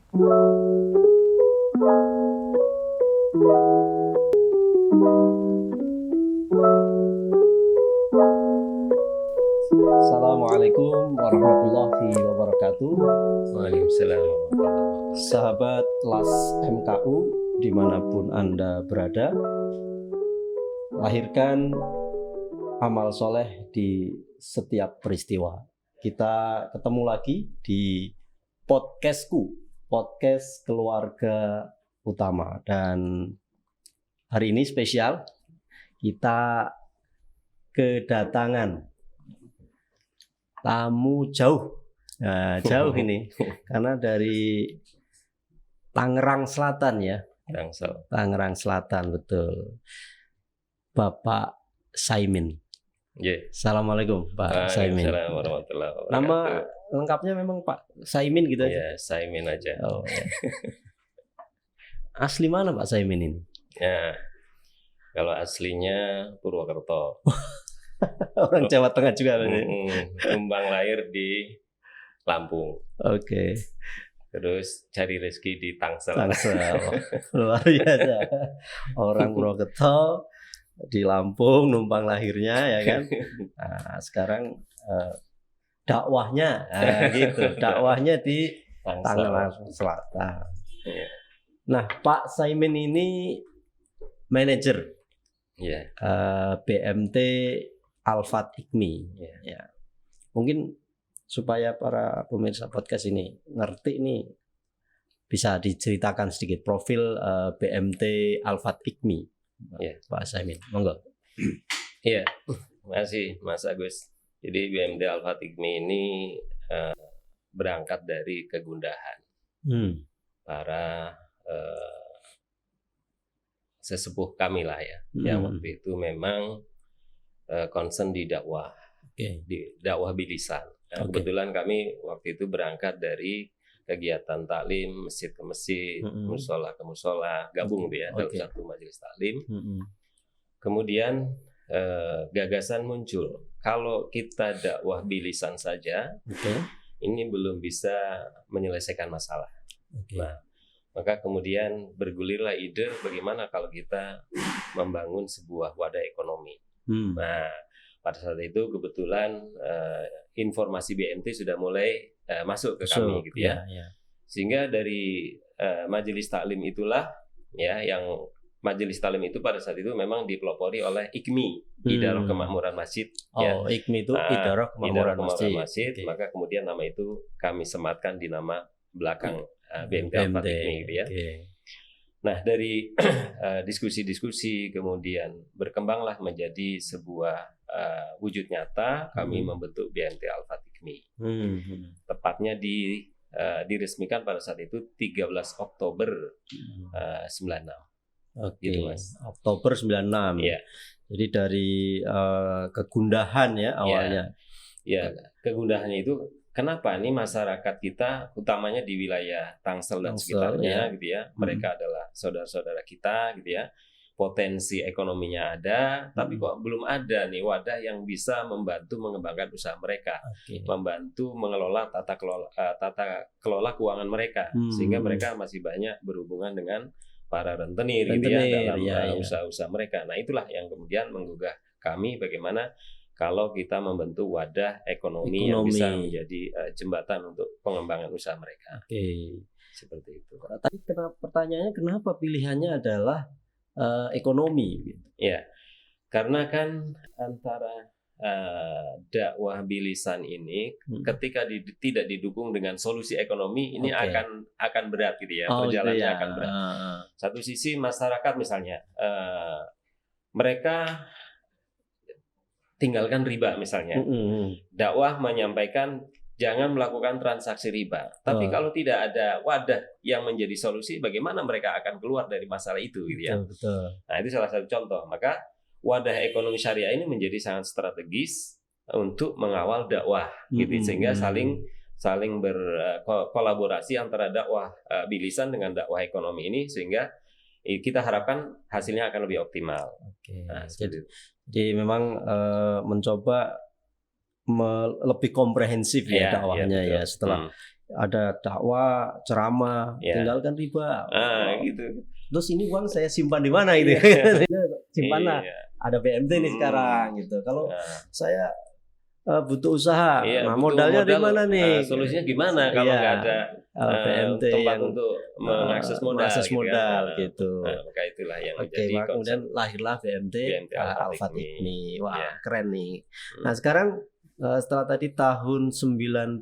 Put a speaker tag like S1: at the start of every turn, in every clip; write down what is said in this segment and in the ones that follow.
S1: Assalamualaikum warahmatullahi wabarakatuh.
S2: Waalaikumsalam warahmatullahi wabarakatuh.
S1: Sahabat LAS MKU dimanapun Anda berada, lahirkan amal soleh di setiap peristiwa. Kita ketemu lagi di podcastku, podcast keluarga utama. Dan hari ini spesial, kita kedatangan tamu jauh. Nah, jauh ini karena dari Tangerang Selatan ya. Tangerang Selatan, betul. Bapak Saimin.
S2: Yeah.
S1: Assalamualaikum Pak Saimin.
S2: Waalaikumsalam warahmatullahi wabarakatuh.
S1: Nama lengkapnya memang Pak Saimin gitu aja?
S2: Ya, Saimin aja.
S1: Oh, ya. Asli mana Pak Saimin ini?
S2: Ya, kalau aslinya Purwokerto.
S1: Orang Jawa Tengah juga berarti.
S2: Numpang lahir di Lampung.
S1: Oke.
S2: Terus cari rezeki di Tangsel.
S1: Luar biasa. Orang Purwokerto di Lampung numpang lahirnya ya kan. Nah, sekarang dakwahnya gitu. Dakwahnya di Tangerang Selatan.
S2: Ya.
S1: Nah, Pak Saimin ini manajer BMT Al-Fat Hikmi. Ya. Mungkin supaya para pemirsa podcast ini ngerti nih, bisa diceritakan sedikit profil BMT Al-Fat Hikmi.
S2: Ya.
S1: Pak Saimin, monggo.
S2: Iya, masih Mas Agus. Jadi BMT Al-Fat Hikmi ini berangkat dari kegundahan para sesepuh kami lah ya, yang waktu itu memang concern di dakwah, di dakwah bilisan. Nah, kebetulan kami waktu itu berangkat dari kegiatan taklim masjid ke masjid, musola ke musola, gabung dia dalam satu majelis taklim. Kemudian gagasan muncul, kalau kita dakwah bilisan saja, ini belum bisa menyelesaikan masalah. Nah, maka kemudian bergulirlah ide bagaimana kalau kita membangun sebuah wadah ekonomi. Nah, pada saat itu kebetulan informasi BMT sudah mulai masuk ke kami gitu ya. Sehingga dari majelis taklim itulah ya, yang majelis taklim itu pada saat itu memang dipelopori oleh IKMI, Idarah Kemakmuran Masjid.
S1: IKMI itu Idarah Kemakmuran Masjid.
S2: Maka kemudian nama itu kami sematkan di nama belakang BMT Al-Fat Hikmi gitu ya. Nah, dari diskusi-diskusi kemudian berkembanglah menjadi sebuah wujud nyata. Kami membentuk BMT Al-Fat Hikmi. Tepatnya diresmikan pada saat itu 13 Oktober 96. Gitu, Mas.
S1: Oktober 96.
S2: Ya.
S1: Jadi dari kegundahan ya awalnya.
S2: Ya, kegundahannya itu kenapa nih masyarakat kita utamanya di wilayah Tangsel dan sekitarnya gitu ya. Mereka adalah saudara-saudara kita gitu ya. Potensi ekonominya ada, tapi kok belum ada nih wadah yang bisa membantu mengembangkan usaha mereka, membantu mengelola tata kelola keuangan mereka, sehingga mereka masih banyak berhubungan dengan para rentenir gitu ya dalam usaha-usaha mereka. Nah, itulah yang kemudian menggugah kami bagaimana kalau kita membentuk wadah ekonomi yang bisa menjadi jembatan untuk pengembangan usaha mereka. Seperti itu.
S1: Tapi pertanyaannya kenapa pilihannya adalah ekonomi?
S2: Ya, karena kan antara dakwah bilisan ini ketika tidak didukung dengan solusi ekonomi ini akan berat gitu ya, perjalanannya akan berat. Satu sisi masyarakat misalnya mereka tinggalkan riba misalnya. Dakwah menyampaikan jangan melakukan transaksi riba. Tapi kalau tidak ada wadah yang menjadi solusi, bagaimana mereka akan keluar dari masalah itu gitu ya. Nah, itu salah satu contoh. Maka wadah ekonomi syariah ini menjadi sangat strategis untuk mengawal dakwah gitu, sehingga saling berkolaborasi antara dakwah bilisan dengan dakwah ekonomi ini, sehingga kita harapkan hasilnya akan lebih optimal. Nah,
S1: jadi memang mencoba lebih komprehensif ya dakwahnya ya. Setelah ada dakwah, ceramah, tinggalkan riba.
S2: Gitu.
S1: Terus ini uang saya simpan di mana ini? Simpanlah. Ada BMT nih sekarang gitu. Kalau saya butuh usaha, nah modalnya di mana nih?
S2: Solusinya gimana kalau nggak ada
S1: BMT
S2: tempat
S1: yang
S2: untuk mengakses modal,
S1: gitu.
S2: Maka itulah yang
S1: menjadi kemudian lahirlah BMT Al-Fat Iqmi. Wah, keren nih. Nah, sekarang setelah tadi tahun 96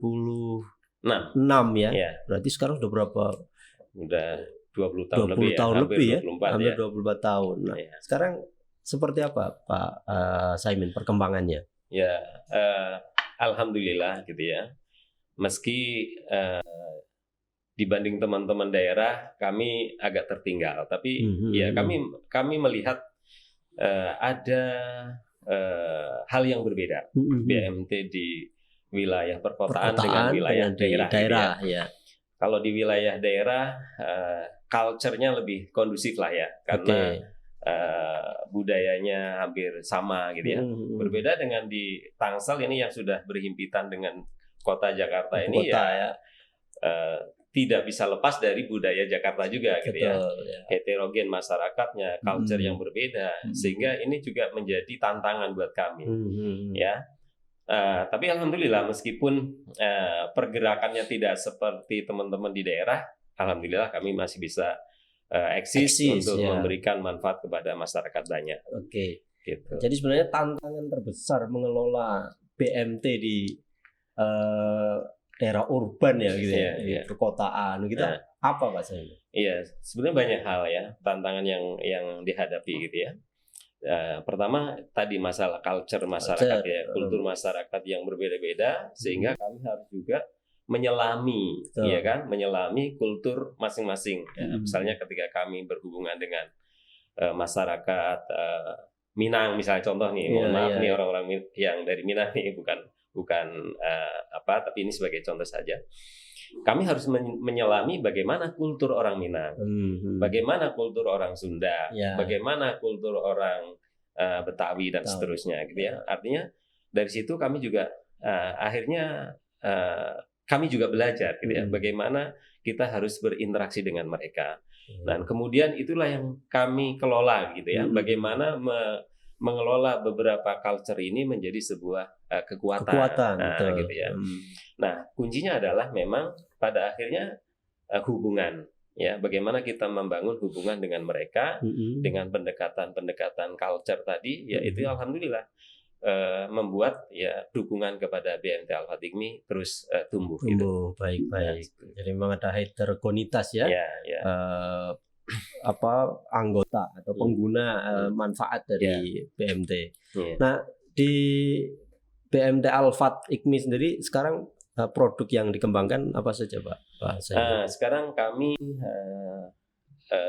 S1: ya. Berarti sekarang udah berapa?
S2: Udah 20 tahun lebih
S1: ya. Hampir 24 tahun. Nah, sekarang seperti apa Pak Saimin perkembangannya?
S2: Ya, alhamdulillah gitu ya. Meski dibanding teman-teman daerah kami agak tertinggal, tapi ya kami melihat ada hal yang berbeda BMT di wilayah perkotaan dengan wilayah daerah. Ya. Kalau di wilayah daerah culture-nya lebih kondusif lah ya, karena budayanya hampir sama gitu ya. Berbeda dengan di Tangsel ini yang sudah berhimpitan dengan kota Jakarta ini tidak bisa lepas dari budaya Jakarta juga gitu ya. Heterogen masyarakatnya, culture yang berbeda, sehingga ini juga menjadi tantangan buat kami. Ya. Tapi alhamdulillah meskipun pergerakannya tidak seperti teman-teman di daerah, alhamdulillah kami masih bisa eksis untuk memberikan manfaat kepada masyarakat banyak. Gitu.
S1: Jadi sebenarnya tantangan terbesar mengelola BMT di daerah urban ya gitu di perkotaan gitu apa Pak Saimin?
S2: Iya, sebenarnya banyak hal ya tantangan yang dihadapi gitu ya. Pertama tadi masalah culture masyarakat ya, kultur masyarakat yang berbeda-beda, sehingga kami harus juga menyelami, ya kan, menyelami kultur masing-masing. Misalnya ketika kami berhubungan dengan masyarakat Minang, misalnya contoh nih, mohon maaf nih orang-orang yang dari Minang nih bukan tapi ini sebagai contoh saja. Kami harus menyelami bagaimana kultur orang Minang, bagaimana kultur orang Sunda, bagaimana kultur orang Betawi dan seterusnya, gitu ya. Artinya dari situ kami juga akhirnya kami juga belajar, gitu ya, bagaimana kita harus berinteraksi dengan mereka. Dan kemudian itulah yang kami kelola, gitu ya, bagaimana mengelola beberapa culture ini menjadi sebuah kekuatan gitu ya. Nah, kuncinya adalah memang pada akhirnya hubungan ya, bagaimana kita membangun hubungan dengan mereka dengan pendekatan culture tadi ya, itu alhamdulillah membuat ya dukungan kepada BMT Al-Fat Iqmi terus tumbuh gitu.
S1: Baik. Jadi memang ada heterogenitas ya. Anggota atau pengguna manfaat dari BMT. Nah, di BMT Al-Fat Iqmi sendiri sekarang produk yang dikembangkan apa saja Pak?
S2: Sekarang kami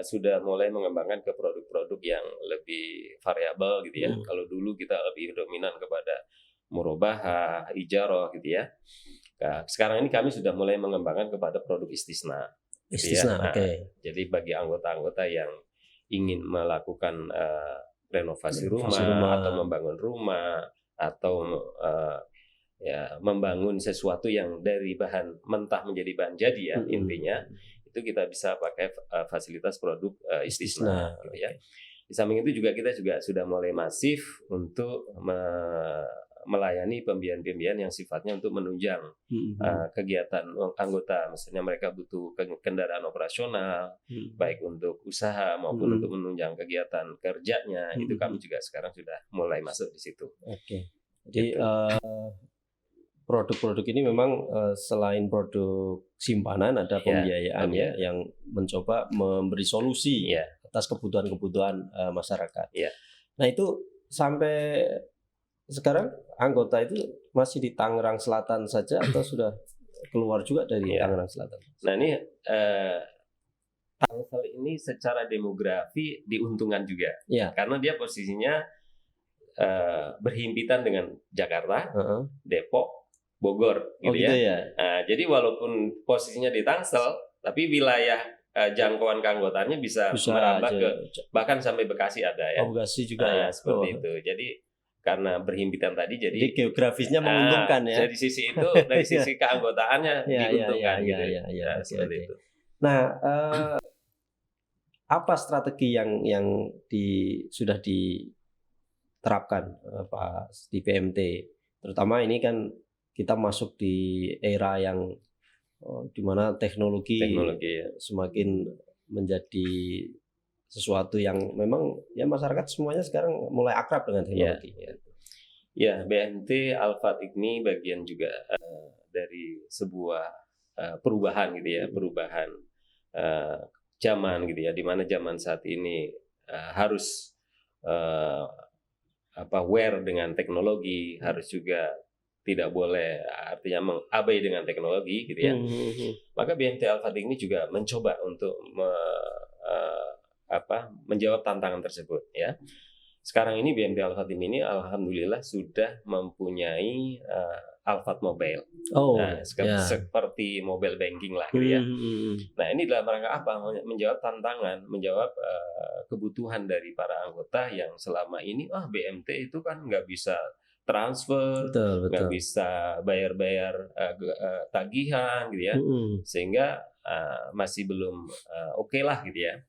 S2: sudah mulai mengembangkan ke produk-produk yang lebih variabel gitu ya. Kalau dulu kita lebih dominan kepada murabahah, ijarah gitu ya. Nah, sekarang ini kami sudah mulai mengembangkan kepada produk istisna. Jadi bagi anggota-anggota yang ingin melakukan renovasi rumah atau membangun rumah atau membangun sesuatu yang dari bahan mentah menjadi bahan jadi ya, intinya itu kita bisa pakai fasilitas produk istisna gitu ya. Di samping itu juga kita sudah mulai masif untuk melayani pembiayaan-pembiayaan yang sifatnya untuk menunjang kegiatan anggota. Misalnya mereka butuh kendaraan operasional, baik untuk usaha maupun untuk menunjang kegiatan kerjanya. Itu kami juga sekarang sudah mulai masuk di situ.
S1: Jadi produk-produk ini memang selain produk simpanan ada pembiayaan yang mencoba memberi solusi atas kebutuhan-kebutuhan masyarakat. Nah, itu sampai sekarang anggota itu masih di Tangerang Selatan saja atau sudah keluar juga dari Tangerang Selatan?
S2: Nah, ini Tangsel ini secara demografi diuntungkan juga, karena dia posisinya berhimpitan dengan Jakarta, Depok, Bogor, gitu ya. Nah, jadi walaupun posisinya di Tangsel, tapi wilayah jangkauan keanggotaannya bisa merambah ke bahkan sampai Bekasi ada ya.
S1: Bekasi juga ya.
S2: Seperti itu. Jadi karena berhimpitan tadi jadi
S1: geografisnya menguntungkan ya.
S2: Dari sisi itu, dari sisi keanggotaannya diuntungkan gitu. Seperti itu.
S1: Nah, apa strategi yang sudah diterapkan Pak di BMT? Terutama ini kan kita masuk di era yang di mana teknologi ya, semakin menjadi sesuatu yang memang ya masyarakat semuanya sekarang mulai akrab dengan teknologi.
S2: Ya, BMT Al-Fat IGMI bagian juga dari sebuah perubahan gitu ya, perubahan zaman gitu ya, di mana zaman saat ini harus aware dengan teknologi, harus juga tidak boleh artinya mengabai dengan teknologi gitu ya. Maka BMT Al-Fat IGMI juga mencoba untuk menjawab tantangan tersebut ya. Sekarang ini BMT Al-Fat IGMI ini alhamdulillah sudah mempunyai Al-Fat Mobile. Seperti mobile banking lah gitu ya. Nah, ini dalam rangka apa? Menjawab tantangan, menjawab kebutuhan dari para anggota yang selama ini BMT itu kan nggak bisa transfer, nggak bisa bayar-bayar tagihan gitu ya. Sehingga masih belum oke lah gitu ya.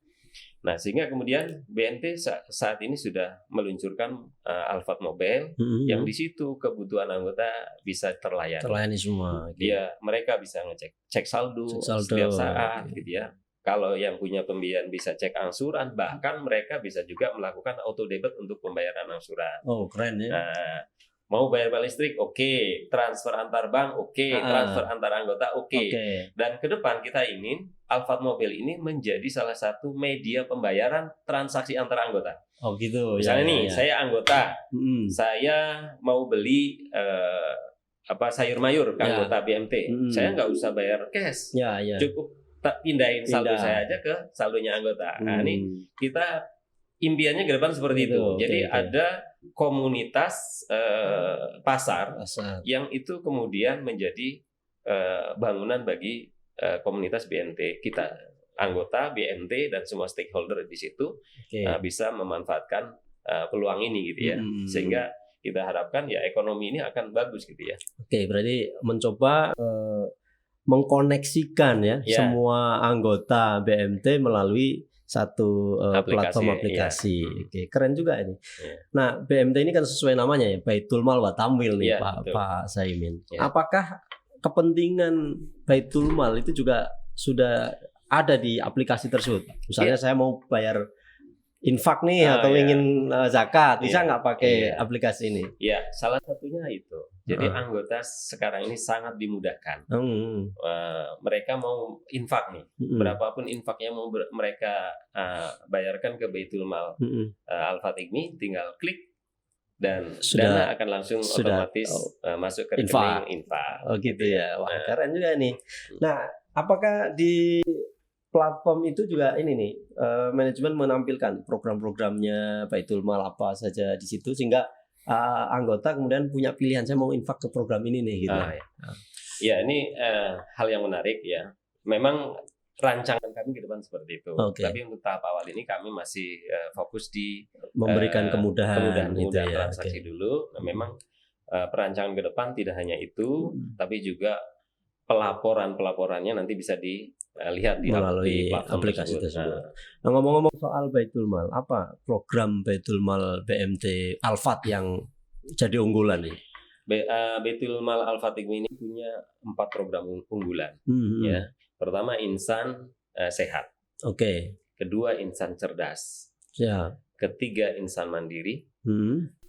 S2: Nah, sehingga kemudian BMT saat ini sudah meluncurkan Al-Fat Mobile yang di situ kebutuhan anggota bisa terlayani semua. Mereka bisa cek saldo setiap saat gitu ya. Kalau yang punya pembiayaan bisa cek angsuran, bahkan mereka bisa juga melakukan auto debit untuk pembayaran angsuran.
S1: Oh, keren ya.
S2: Nah, mau bayar listrik, oke. Transfer antar bank, oke. Transfer antar anggota, oke. Dan ke depan kita ingin Al-Fat Mobile ini menjadi salah satu media pembayaran transaksi antar anggota.
S1: Oh gitu.
S2: Misalnya saya anggota, saya mau beli sayur mayur ke anggota BMT. Saya nggak usah bayar cash, cukup pindahin saldo saya aja ke saldonya anggota. Nah, ini kita impiannya ke depan seperti itu. Jadi ada komunitas pasar yang itu kemudian menjadi bangunan bagi komunitas BMT. Kita anggota BMT dan semua stakeholder di situ bisa memanfaatkan peluang ini gitu ya. Sehingga kita harapkan ya ekonomi ini akan bagus gitu ya.
S1: Berarti mencoba mengkoneksikan semua anggota BMT melalui satu platform aplikasi. Keren juga ini. Nah, BMT ini kan sesuai namanya ya, Baitul Mal wa Tamwil nih Pak Saimin. Apakah kepentingan Baitul Mal itu juga sudah ada di aplikasi tersebut? Misalnya saya mau bayar infak nih atau ingin zakat, bisa nggak pakai aplikasi ini?
S2: Ya, salah satunya itu. Jadi anggota sekarang ini sangat dimudahkan. Mereka mau infak nih, berapapun infak yang mau mereka bayarkan ke Baitul Mal Al-Fat IGMI, tinggal klik dan dana akan langsung otomatis masuk ke rekening infak.
S1: Oh gitu ya, wah keren juga nih. Nah, apakah di platform itu juga ini nih manajemen menampilkan program-programnya Baitul Mal apa saja di situ sehingga anggota kemudian punya pilihan, saya mau infak ke program ini nih gitu.
S2: Ya ini hal yang menarik ya. Memang rancangan kami ke depan seperti itu. Tapi untuk tahap awal ini kami masih fokus di
S1: memberikan kemudahan
S2: transaksi dulu. Nah, memang perancangan ke depan tidak hanya itu, tapi juga pelaporannya nanti bisa dilihat
S1: melalui aplikasi tersebut. Nah, ngomong-ngomong soal Baitul Mal, apa program Baitul Mal BMT Al-Fat yang jadi unggulan nih?
S2: Baitul Mal Al-Fat IGMI ini punya 4 program unggulan. Ya, pertama insan sehat. Kedua insan cerdas. Ketiga insan mandiri.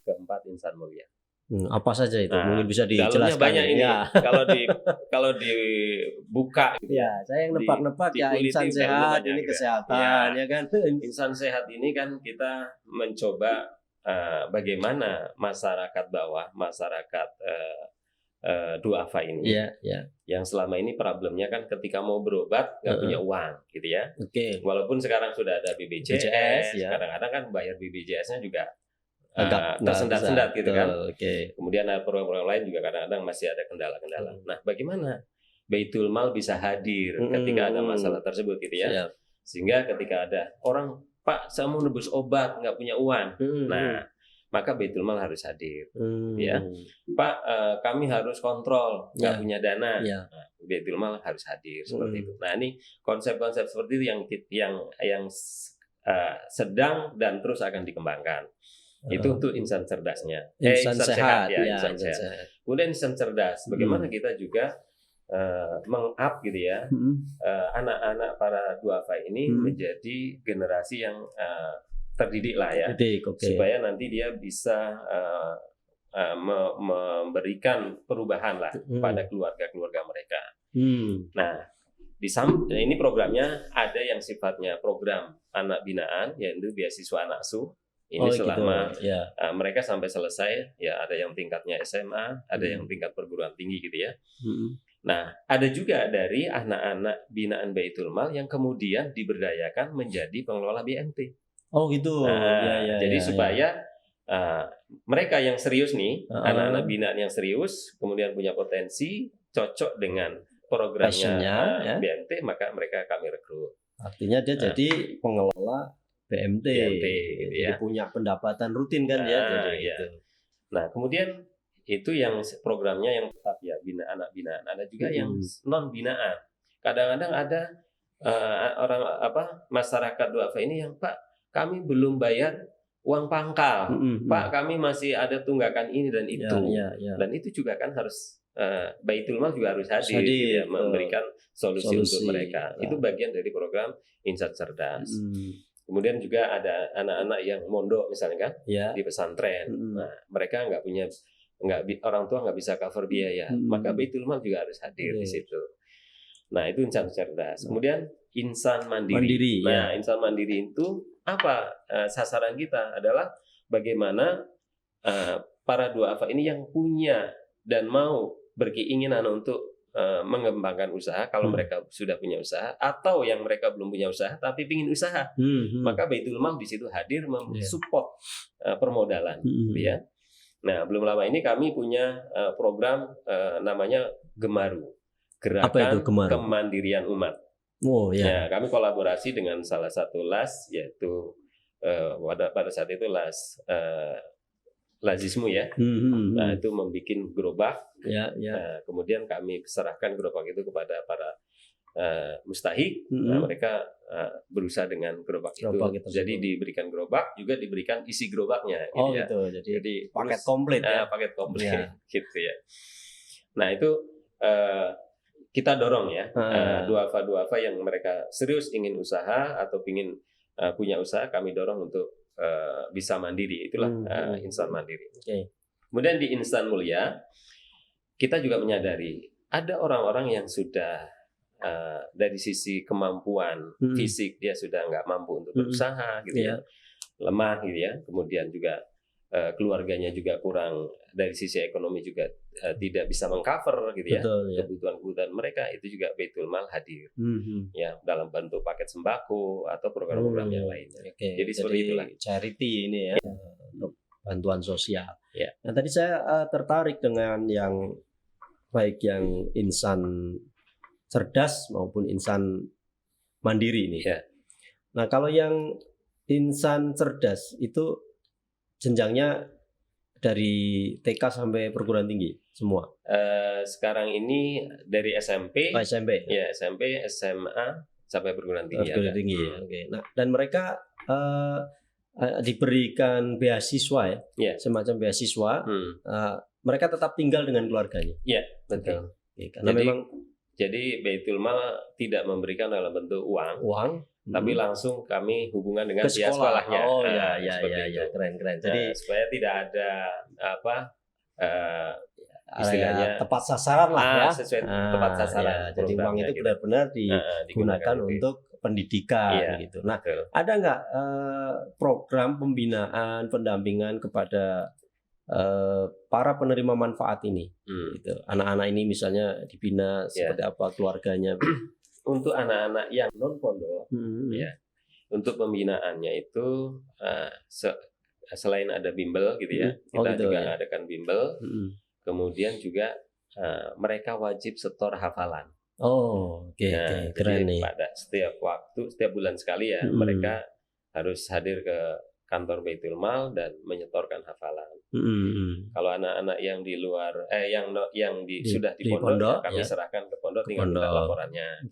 S2: Keempat insan mulia.
S1: Apa saja itu? Mungkin bisa dijelaskan.
S2: Banyak ini. Kalau dibuka gitu.
S1: Ya, saya yang nebak-nebak ya insan sehat ini kesehatan ya kan.
S2: Insan sehat ini kan kita mencoba bagaimana masyarakat bawah, masyarakat duafa ini. Yang selama ini problemnya kan ketika mau berobat nggak punya uang gitu ya. Walaupun sekarang sudah ada BPJS, kadang-kadang kan bayar BPJS-nya juga tersendat-sendat gitu kan. Kemudian ada program-program lain juga kadang-kadang masih ada kendala-kendala. Nah, bagaimana Baitul Mal bisa hadir ketika ada masalah tersebut gitu ya. Sehingga ketika ada orang, Pak, saya mau nebus obat nggak punya uang. Nah, maka Baitul Mal harus hadir. Ya, Pak, kami harus kontrol, nggak punya dana, nah, Baitul Mal harus hadir seperti itu. Nah, ini konsep-konsep seperti itu yang sedang dan terus akan dikembangkan. Itu untuk insan cerdasnya,
S1: insan sehat, ya,
S2: insan sehat. Kemudian insan cerdas, bagaimana kita juga meng-up gitu ya, anak-anak para duafa ini menjadi generasi yang terdidik lah ya, supaya nanti dia bisa memberikan perubahan lah pada keluarga-keluarga mereka. Nah, ini programnya ada yang sifatnya program anak binaan, yaitu beasiswa anak asuh. Ini selama gitu. Mereka sampai selesai, ya ada yang tingkatnya SMA, ada yang tingkat perguruan tinggi gitu ya. Nah, ada juga dari anak-anak binaan Baitul Mal yang kemudian diberdayakan menjadi pengelola BMT.
S1: Oh gitu.
S2: Nah, jadi supaya mereka yang serius nih, anak-anak binaan yang serius, kemudian punya potensi, cocok dengan programnya BMT, maka mereka kami rekrut.
S1: Artinya dia jadi pengelola BMT gitu ya. Jadi punya pendapatan rutin kan ya. Jadi
S2: gitu. Nah, kemudian itu yang programnya yang tetap ya, anak binaan. Ada juga yang non binaan. Kadang-kadang ada masyarakat duafa ini yang, Pak, kami belum bayar uang pangkal. Pak, kami masih ada tunggakan ini dan itu. Dan itu juga kan harus Baitul Mal juga harus hadir gitu ya, memberikan solusi untuk mereka. Itu bagian dari program Insan Cerdas. Kemudian juga ada anak-anak yang mondok misalnya kan, di pesantren. Nah, mereka orang tua nggak bisa cover biaya, maka Baitul Mal juga harus hadir di situ. Nah, itu insan cerdas. Kemudian insan mandiri. Nah, insan mandiri itu apa? Sasaran kita adalah bagaimana para duafa ini yang punya dan mau berkeinginan untuk mengembangkan usaha, kalau mereka sudah punya usaha, atau yang mereka belum punya usaha tapi ingin usaha, maka Baitul Mal di situ hadir mensupport permodalan, gitu ya. Nah, belum lama ini kami punya program namanya Gemaru, Gerakan Kemandirian Umat. Ya, kami kolaborasi dengan salah satu LAS, yaitu pada saat itu LAS Lazismu ya. Nah, itu membuat gerobak. Nah, kemudian kami serahkan gerobak itu kepada para mustahik. Nah, mereka berusaha dengan gerobak itu. Jadi diberikan gerobak, juga diberikan isi gerobaknya.
S1: Gitu. Jadi paket komplit ya.
S2: Paket komplit gitu ya. Nah, itu kita dorong ya, duafa-duafa yang mereka serius ingin usaha atau ingin punya usaha, kami dorong untuk bisa mandiri. Itulah insan mandiri. Kemudian di insan mulia, kita juga menyadari ada orang-orang yang sudah dari sisi kemampuan fisik dia sudah nggak mampu untuk berusaha gitu ya, lemah gitu ya. Kemudian juga keluarganya juga kurang, dari sisi ekonomi juga tidak bisa mengcover gitu ya, kebutuhan-kebutuhan mereka. Itu juga Baitul Mal hadir ya, dalam bentuk paket sembako atau program-program yang lainnya. Jadi seperti itulah
S1: charity ini ya, untuk bantuan sosial. Nah, tadi saya tertarik dengan yang baik yang insan cerdas maupun insan mandiri ini. Nah, kalau yang insan cerdas itu jenjangnya dari TK sampai perguruan tinggi semua.
S2: Sekarang ini dari SMP, SMP, SMA sampai perguruan tinggi.
S1: Nah, dan mereka diberikan beasiswa ya, semacam beasiswa. Mereka tetap tinggal dengan keluarganya.
S2: Iya, betul.
S1: Karena memang
S2: jadi Baitul Mal tidak memberikan dalam bentuk uang. Tapi langsung kami hubungan dengan pihak sekolahnya.
S1: Keren. Jadi
S2: supaya tidak ada istilahnya
S1: tepat sasaran lah ya.
S2: Sesuai tepat sasaran.
S1: Jadi uang itu benar-benar digunakan untuk pendidikan gitu. Nah, ada nggak program pembinaan, pendampingan kepada para penerima manfaat ini? Gitu. Anak-anak ini misalnya dibina seperti apa keluarganya?
S2: Untuk anak-anak yang non pondok, ya, untuk pembinaannya itu selain ada bimbel gitu ya, kita juga mengadakan bimbel. Kemudian juga mereka wajib setor hafalan.
S1: Keren nih.
S2: Pada setiap bulan sekali ya, mereka harus hadir ke kantor Baitul Mal dan menyetorkan hafalan. Kalau anak-anak yang di luar sudah di pondok, ya, kami serahkan ke pondok, tinggal minta laporannya.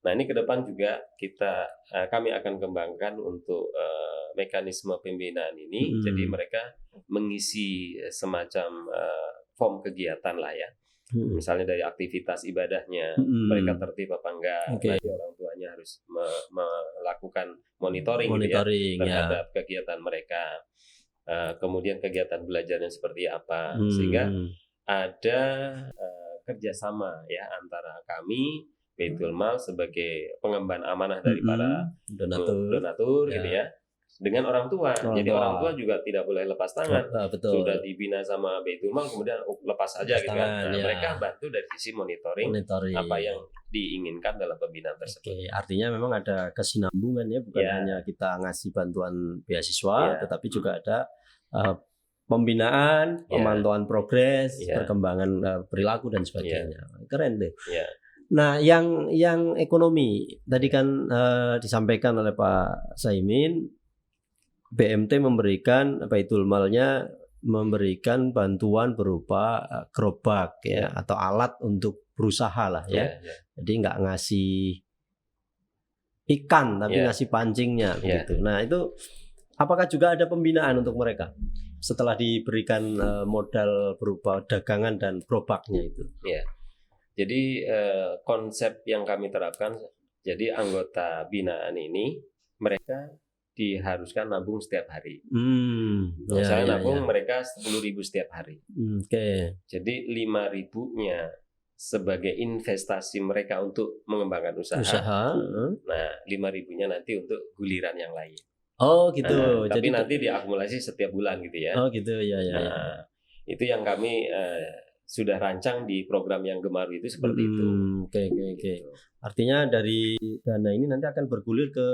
S2: Nah, ini ke depan juga kami akan kembangkan untuk mekanisme pembinaan ini. Jadi mereka mengisi semacam form kegiatan lah ya. Misalnya dari aktivitas ibadahnya, mereka tertib apa enggak, nanti orang tuanya harus melakukan monitoring ya, terhadap kegiatan mereka. Kemudian kegiatan belajarnya seperti apa, sehingga ada kerjasama ya antara kami Baitul Mal sebagai pengemban amanah dari para donatur gitu ya, dengan orang tua. Jadi orang tua juga tidak boleh lepas tangan. Sudah dibina sama Baitul Mal kemudian lepas aja gitu kan. Nah, mereka bantu dari sisi monitoring apa yang diinginkan dalam pembinaan tersebut.
S1: Artinya memang ada kesinambungan ya, bukan hanya kita ngasih bantuan beasiswa, tetapi juga ada pembinaan, pemantauan progres, perkembangan perilaku dan sebagainya. Keren deh. Nah, yang ekonomi tadi kan disampaikan oleh Pak Saimin, BMT memberikan Baitul Malnya memberikan bantuan berupa gerobak ya atau alat untuk berusaha lah ya. Jadi nggak ngasih ikan tapi ngasih pancingnya begitu. Nah, itu apakah juga ada pembinaan untuk mereka setelah diberikan modal berupa dagangan dan gerobaknya itu?
S2: Jadi konsep yang kami terapkan, jadi anggota binaan ini mereka diharuskan nabung setiap hari. Misalnya nabung mereka 10.000 setiap hari. Jadi 5.000-nya sebagai investasi mereka untuk mengembangkan usaha. Nah, 5.000-nya nanti untuk guliran yang lain.
S1: Oh gitu.
S2: Tapi nanti diakumulasi setiap bulan gitu ya.
S1: Oh gitu ya.
S2: Nah, itu yang kami sudah rancang di program yang Gemaru itu seperti itu.
S1: Oke. Artinya dari dana ini nanti akan bergulir ke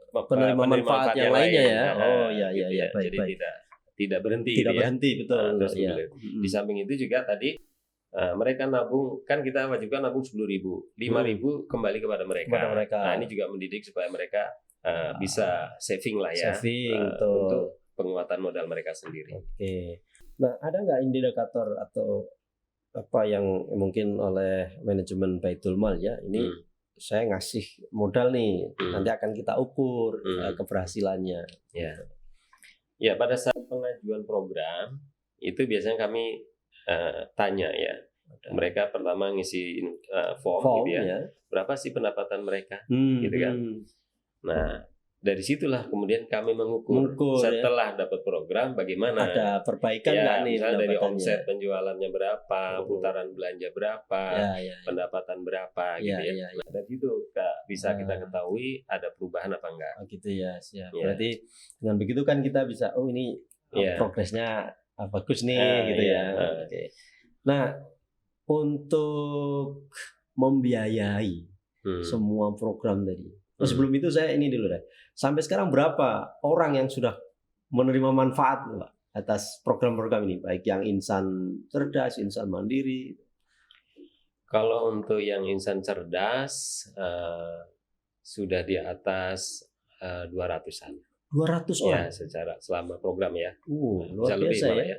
S1: penerima manfaat yang lainnya ya. Iya.
S2: Jadi tidak berhenti.
S1: Tidak berhenti, betul.
S2: Di samping itu juga tadi mereka nabung, kan kita wajibkan nabung 10.000, 5.000 kembali kepada mereka. Nah, ini juga mendidik supaya mereka bisa saving lah ya. Untuk penguatan modal mereka sendiri.
S1: Nah, ada nggak indikator atau apa yang mungkin oleh manajemen Baitul Mal ya, ini saya ngasih modal nih, nanti akan kita ukur keberhasilannya.
S2: Ya, pada saat pengajuan program itu biasanya kami tanya ya, mereka pertama ngisi form gitu ya, berapa sih pendapatan mereka, gitu kan. Nah, dari situlah kemudian kami mengukur setelah dapat program bagaimana, ada
S1: perbaikan nggak nih,
S2: misalnya dari omset penjualannya berapa, putaran belanja berapa, pendapatan berapa gitu ya. Nah, dari situ bisa kita ketahui ada perubahan apa enggak.
S1: Gitu ya, siap. Berarti dengan begitu kan kita bisa ini progresnya bagus nih gitu ya. Nah, untuk membiayai semua program tadi. Sebelum itu saya ini dulu deh. Sampai sekarang berapa orang yang sudah menerima manfaat Pak atas program-program ini, baik yang insan cerdas, insan mandiri?
S2: Kalau untuk yang insan cerdas sudah di atas 200-an.
S1: 200 orang?
S2: Ya, secara selama program ya.
S1: Luar biasa ya.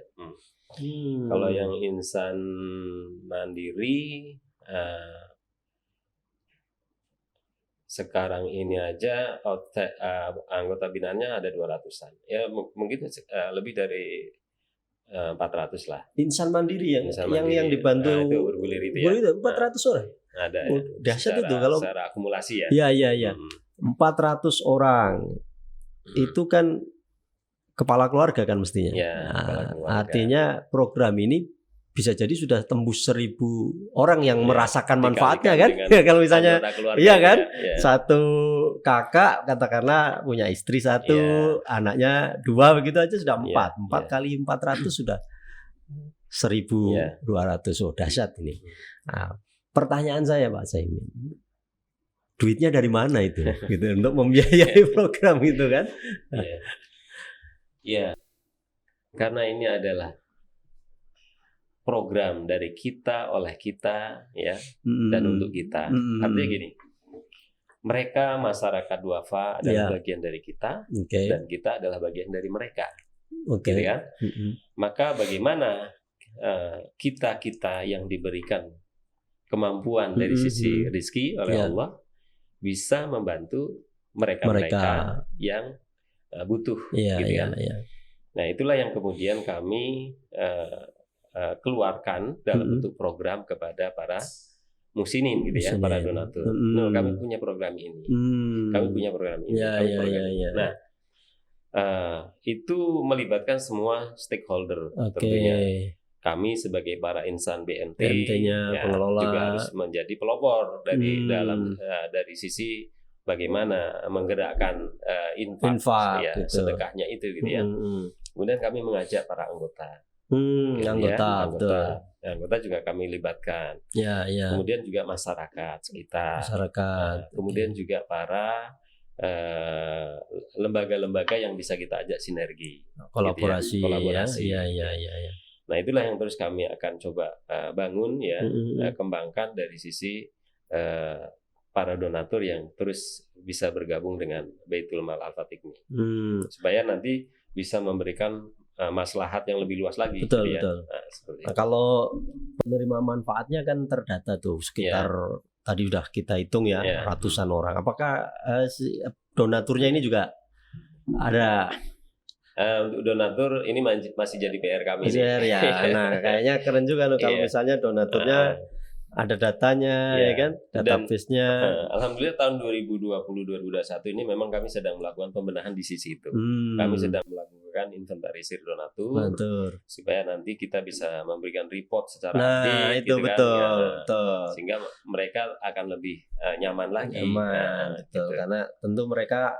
S2: Kalau yang insan mandiri sekarang ini aja anggota binaannya ada 200-an. Ya mungkin lebih dari 400 lah.
S1: Insan mandiri yang dibantu
S2: itu bergulir itu ya.
S1: 400 orang.
S2: Ada.
S1: Dahsyat itu kalau
S2: secara akumulasi ya.
S1: Iya. 400 orang. Itu kan kepala keluarga kan mestinya. Artinya program ini bisa jadi sudah tembus 1.000 orang yang merasakan manfaatnya kan. Kalau misalnya iya kan, satu kakak katakanlah punya istri satu, anaknya 2 begitu aja sudah 4 kali 400 sudah 1.200. Dahsyat ini. Nah, pertanyaan saya Pak Saimin, duitnya dari mana itu gitu untuk membiayai program itu kan?
S2: Karena ini adalah program dari kita, oleh kita, ya, dan untuk kita. Artinya gini, mereka masyarakat duafa adalah bagian dari kita, dan kita adalah bagian dari mereka, gitu kan? Maka bagaimana kita yang diberikan kemampuan dari sisi rezeki oleh Allah bisa membantu mereka yang butuh, gitu kan? Nah, itulah yang kemudian kami keluarkan dalam bentuk program kepada para musinin, gitu ya, para donatur. Kami punya program ini, kami punya program ini. Nah, itu melibatkan semua stakeholder, tentunya. Kami sebagai para insan BMT-nya juga harus menjadi pelopor dari dari sisi bagaimana menggerakkan infak sedekahnya itu, gitu ya. Kemudian kami mengajak para anggota. Anggota juga kami libatkan. Kemudian juga masyarakat sekitar. Kemudian juga para lembaga-lembaga yang bisa kita ajak sinergi,
S1: kolaborasi.
S2: Kolaborasi. Nah, itulah yang terus kami akan coba bangun, ya, kembangkan dari sisi para donatur yang terus bisa bergabung dengan Baitul Mal Al-Fatihmi, supaya nanti bisa memberikan maslahat yang lebih luas lagi.
S1: Betul. Nah, kalau penerima manfaatnya kan terdata tuh sekitar tadi udah kita hitung ratusan orang. Apakah donaturnya ini juga ada?
S2: Untuk donatur ini masih jadi PR kami.
S1: Nah, kayaknya keren juga loh kalau misalnya donaturnya ada datanya, ya kan, database-nya.
S2: Alhamdulillah tahun 2020-2021 ini memang kami sedang melakukan pembenahan di sisi itu. Kami sedang melakukan inventarisir donatur, supaya nanti kita bisa memberikan report secara update,
S1: itu
S2: gitu
S1: betul.
S2: Sehingga mereka akan lebih nyaman lagi.
S1: Betul. Karena tentu mereka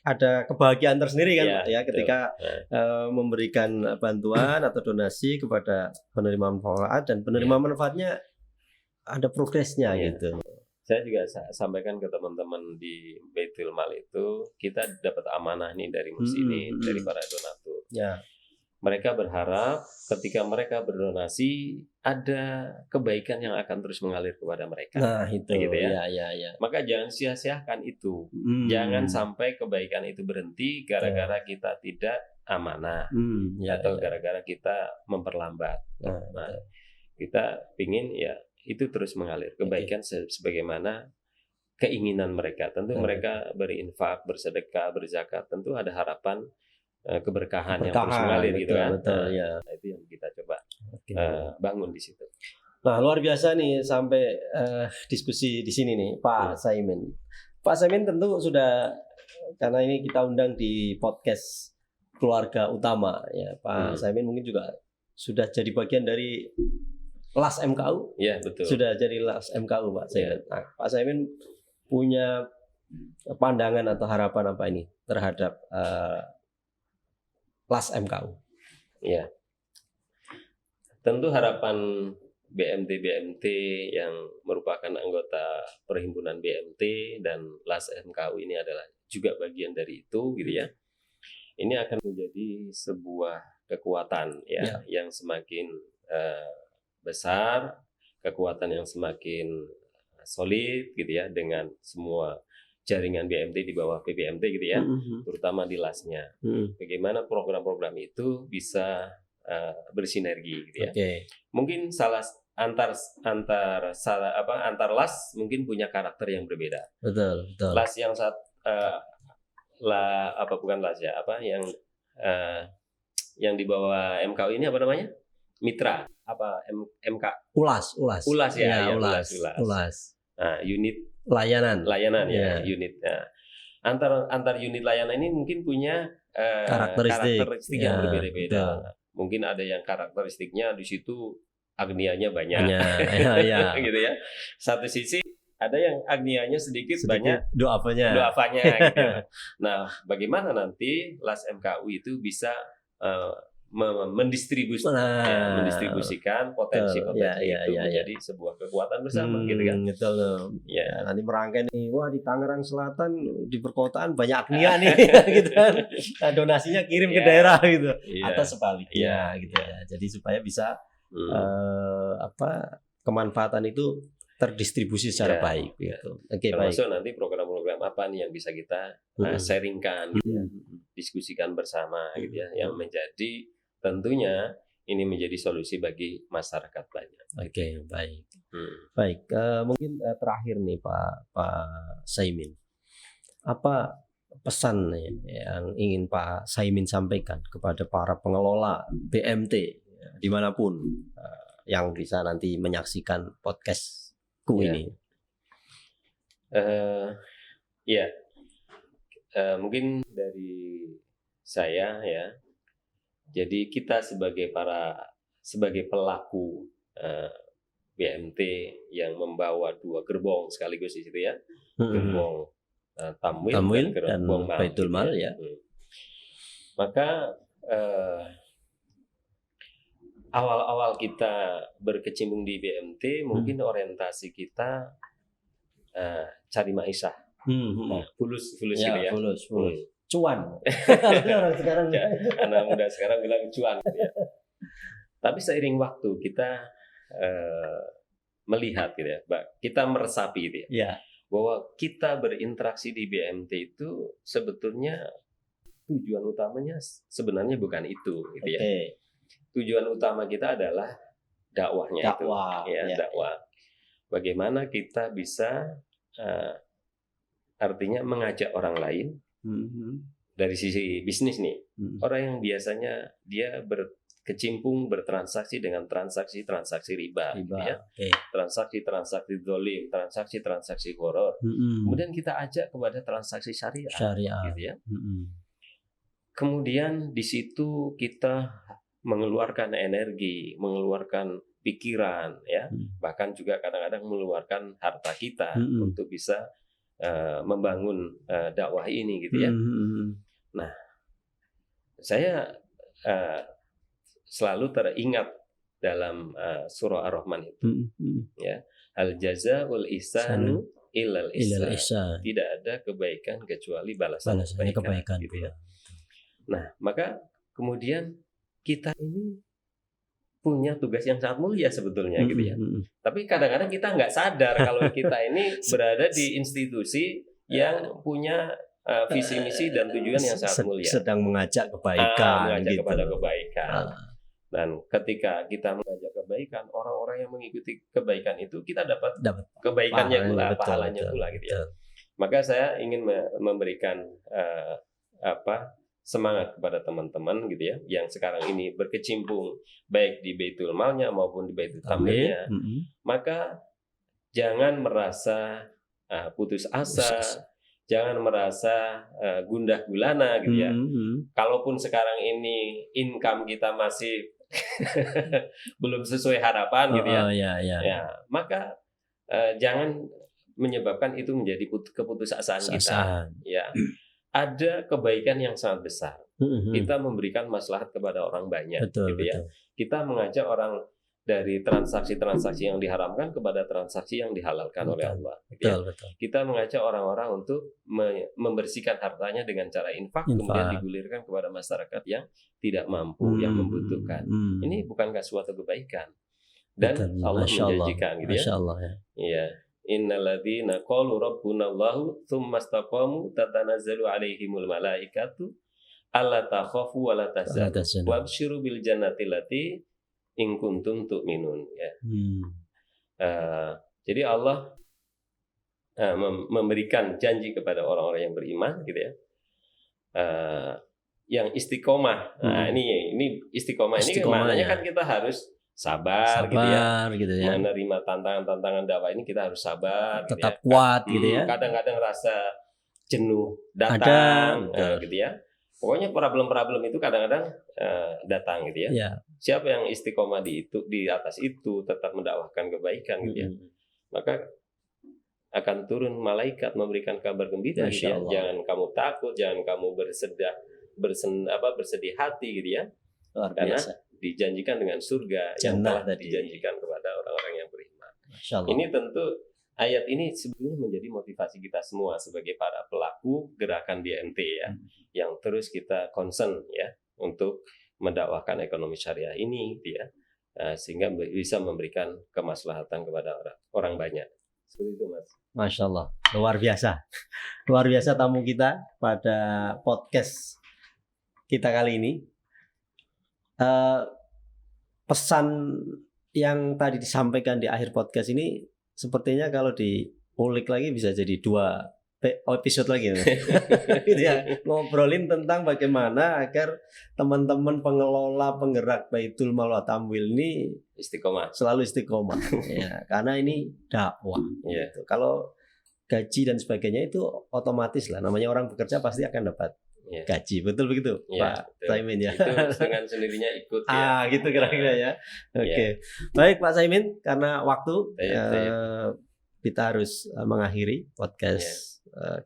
S1: ada kebahagiaan tersendiri kan, ketika memberikan bantuan atau donasi kepada penerima manfaat, dan penerima manfaatnya ada progresnya gitu.
S2: Saya juga sampaikan ke teman-teman di Baitul Mal itu, kita dapat amanah nih dari musinin, dari para donatur. Mereka berharap ketika mereka berdonasi ada kebaikan yang akan terus mengalir kepada mereka.
S1: Nah, itu
S2: gitu ya. Maka jangan sia-siakan itu. Jangan sampai kebaikan itu berhenti gara-gara kita tidak amanah, atau gara-gara kita memperlambat. Nah, kita pingin itu terus mengalir kebaikan sebagaimana keinginan mereka. Tentu mereka berinfak, bersedekah, berzakat, tentu ada harapan keberkahan yang terus mengalir, gitu kan. Nah, itu yang kita coba bangun di situ.
S1: Nah, luar biasa nih sampai diskusi di sini nih, Pak Saimin. Pak Saimin tentu sudah, karena ini kita undang di podcast Keluarga Utama, ya, Pak Saimin mungkin juga sudah jadi bagian dari LAS MKU.
S2: Betul.
S1: Sudah jadi LAS MKU, Pak Saimin. Nah, Pak Saimin punya pandangan atau harapan apa ini terhadap LAS MKU?
S2: Tentu harapan BMT yang merupakan anggota perhimpunan BMT dan LAS MKU ini adalah juga bagian dari itu, gitu ya. Ini akan menjadi sebuah kekuatan yang semakin besar, kekuatan yang semakin solid, gitu ya, dengan semua jaringan BMT di bawah PBMT, gitu ya, terutama di LAS-nya. Bagaimana program-program itu bisa bersinergi, gitu ya. Mungkin antar LAS mungkin punya karakter yang berbeda.
S1: Betul.
S2: LAS yang bukan LAS ya, yang di bawah MKU ini apa namanya? Mitra. MK? Ulas ya. Nah, unit layanan ya, unit. Antar unit layanan ini mungkin punya karakteristik yang berbeda-beda. Mungkin ada yang karakteristiknya di situ agnianya banyak. Gitu ya. Satu sisi ada yang agnianya sedikit banyak doafanya gitu. Nah, bagaimana nanti LAS MKU itu bisa mendistribusikan potensi-potensi itu menjadi sebuah kekuatan bersama, gitu kan.
S1: Betul. Nanti merangkai nih, wah di Tangerang Selatan di perkotaan banyak agnia nih, gitu kan. Nah, donasinya kirim ke daerah gitu, atau sebaliknya gitu ya. Jadi supaya bisa kemanfaatan itu terdistribusi secara baik gitu. Oke,
S2: termasuk nanti program-program apa nih yang bisa kita sharingkan gitu ya, diskusikan bersama gitu ya, yang menjadi tentunya ini menjadi solusi bagi masyarakat banyak.
S1: Oke, baik. Baik, mungkin terakhir nih Pak Saimin. Apa pesan yang ingin Pak Saimin sampaikan kepada para pengelola BMT dimanapun yang bisa nanti menyaksikan podcastku ini?
S2: Mungkin dari saya ya. Jadi kita sebagai pelaku BMT yang membawa 2 gerbong sekaligus di situ ya, gerbong Tamwil dan gerbong
S1: Baitul Mal ya.
S2: Maka awal-awal kita berkecimpung di BMT mungkin orientasi kita cari maisha, fulus
S1: ya,
S2: gitu ya.
S1: Fulus. Cuan. Orang sekarang
S2: anak muda sekarang bilang cuan gitu ya. Tapi seiring waktu kita melihat gitu ya, kita meresapi gitu ya, bahwa kita berinteraksi di BMT itu sebetulnya tujuan utamanya sebenarnya bukan itu gitu ya. Tujuan utama kita adalah dakwahnya itu ya, dakwah. Bagaimana kita bisa artinya mengajak orang lain dari sisi bisnis nih, orang yang biasanya dia berkecimpung bertransaksi dengan transaksi riba. Gitu ya. Transaksi zalim, transaksi horor. Kemudian kita ajak kepada transaksi syariah. Gitu ya. Kemudian di situ kita mengeluarkan energi, mengeluarkan pikiran, ya, bahkan juga kadang-kadang mengeluarkan harta kita untuk bisa membangun dakwah ini gitu ya. Nah, saya selalu teringat dalam surah Ar-Rahman itu, ya, al jazaa'ul ihsanu illal ihsan. Tidak ada kebaikan kecuali balasan kebaikan gitu ya. Nah, maka kemudian kita ini punya tugas yang sangat mulia sebetulnya gitu ya. Tapi kadang-kadang kita nggak sadar kalau kita ini berada di institusi yang punya visi misi dan tujuan yang sangat mulia.
S1: Sedang mengajak kebaikan,
S2: mengajak kepada kebaikan. Dan ketika kita mengajak kebaikan, orang-orang yang mengikuti kebaikan itu kita dapat kebaikannya pula, pahalanya pula gitu ya. Maka saya ingin memberikan semangat kepada teman-teman gitu ya, yang sekarang ini berkecimpung baik di Baitul Malnya maupun di Baitul Tamwilnya. Maka jangan merasa putus asa, jangan merasa gundah gulana gitu ya. Kalaupun sekarang ini income kita masih belum sesuai harapan gitu ya, ya maka jangan menyebabkan itu menjadi keputusasaan kita. Ya. Ada kebaikan yang sangat besar. Kita memberikan maslahat kepada orang banyak, gitu ya. Kita mengajak orang dari transaksi-transaksi yang diharamkan kepada transaksi yang dihalalkan oleh Allah. Gitu ya. Kita mengajak orang-orang untuk membersihkan hartanya dengan cara infak, kemudian digulirkan kepada masyarakat yang tidak mampu, yang membutuhkan. Ini bukankah suatu kebaikan? Dan Allah menjanjikan, gitu ya. Iya. Innalladzina qalu rabbunallahu tsumma istaqamu tatanazzalu alaihimul malaikatu alla takhafu wa la tahzanu wabshiru bil jannati allati in kuntum tu'minun ya. Jadi Allah memberikan janji kepada orang-orang yang beriman gitu ya. Yang istiqomah. Nah, ini istiqomah ini maknanya kan kita harus sabar gitu ya. Menerima tantangan-tantangan dakwah ini kita harus sabar,
S1: tetap gitu ya. Kuat gitu ya.
S2: Kadang-kadang rasa jenuh datang gitu ya. Pokoknya problem-problem itu kadang-kadang datang gitu ya. Siapa yang istiqomah di atas itu tetap mendakwahkan kebaikan gitu ya. Maka akan turun malaikat memberikan kabar gembira gitu ya. Jangan kamu takut, jangan kamu bersedih hati gitu ya.
S1: Luar biasa.
S2: Karena dijanjikan dengan surga yang telah dijanjikan kepada orang-orang yang beriman. Ini tentu ayat ini sebetulnya menjadi motivasi kita semua sebagai para pelaku gerakan BMT ya, yang terus kita concern ya untuk mendakwahkan ekonomi syariah ini, ya. sehingga bisa memberikan kemaslahatan kepada orang banyak. Seperti itu, Mas.
S1: Masya Allah, luar biasa. Luar biasa tamu kita pada podcast kita kali ini. Pesan yang tadi disampaikan di akhir podcast ini sepertinya kalau diulik lagi bisa jadi 2 episode lagi gitu ya, ngobrolin tentang bagaimana agar teman-teman pengelola penggerak Baitul Mal wa Tamwil ini selalu istiqomah ya, karena ini dakwah gitu. Kalau gaji dan sebagainya itu otomatis lah, namanya orang bekerja pasti akan dapat gaji, betul begitu Pak Saimin ya?
S2: Itu dengan sendirinya ikut ya.
S1: Gitu kira-kira ya. Oke. Baik Pak Saimin, karena waktu kita harus mengakhiri podcast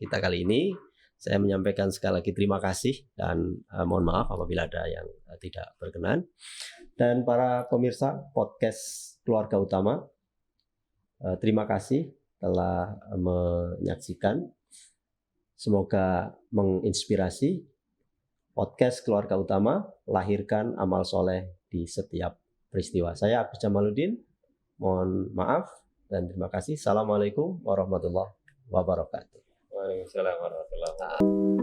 S1: kita kali ini. Saya menyampaikan sekali lagi terima kasih dan mohon maaf apabila ada yang tidak berkenan. Dan para pemirsa podcast Keluarga Utama, terima kasih telah menyaksikan. Semoga menginspirasi. Podcast Keluarga Utama, lahirkan amal soleh di setiap peristiwa. Saya Agus Jamaluddin, mohon maaf dan terima kasih. Assalamualaikum warahmatullahi wabarakatuh.
S2: Waalaikumsalam warahmatullahi wabarakatuh.